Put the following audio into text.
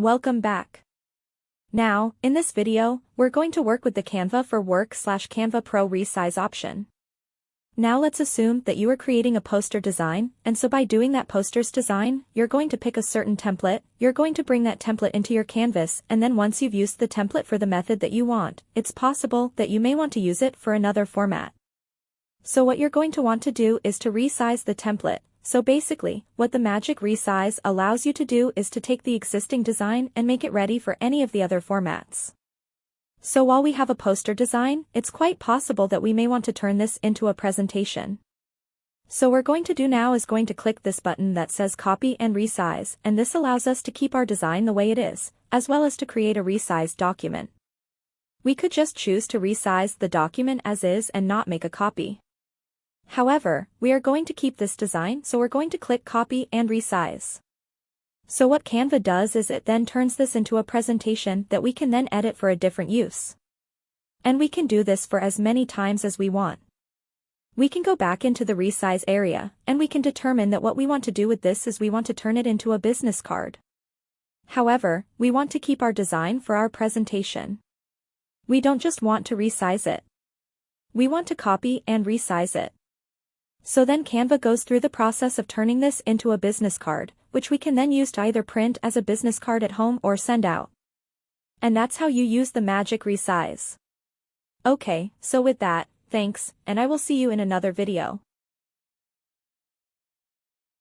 Welcome back. Now, in this video, we're going to work with the Canva for Work/Canva Pro resize option. Now let's assume that you are creating a poster design, and so by doing that poster's design, you're going to pick a certain template, you're going to bring that template into your canvas, and then once you've used the template for the method that you want, it's possible that you may want to use it for another format. So what you're going to want to do is to resize the template. So basically, what the magic resize allows you to do is to take the existing design and make it ready for any of the other formats. So while we have a poster design, it's quite possible that we may want to turn this into a presentation. So what we're going to do now is going to click this button that says copy and resize, and this allows us to keep our design the way it is, as well as to create a resized document. We could just choose to resize the document as is and not make a copy. However, we are going to keep this design, so we're going to click copy and resize. So what Canva does is it then turns this into a presentation that we can then edit for a different use. And we can do this for as many times as we want. We can go back into the resize area, and we can determine that what we want to do with this is we want to turn it into a business card. However, we want to keep our design for our presentation. We don't just want to resize it. We want to copy and resize it. So then Canva goes through the process of turning this into a business card, which we can then use to either print as a business card at home or send out. And that's how you use the magic resize. Okay, so with that, thanks, and I will see you in another video.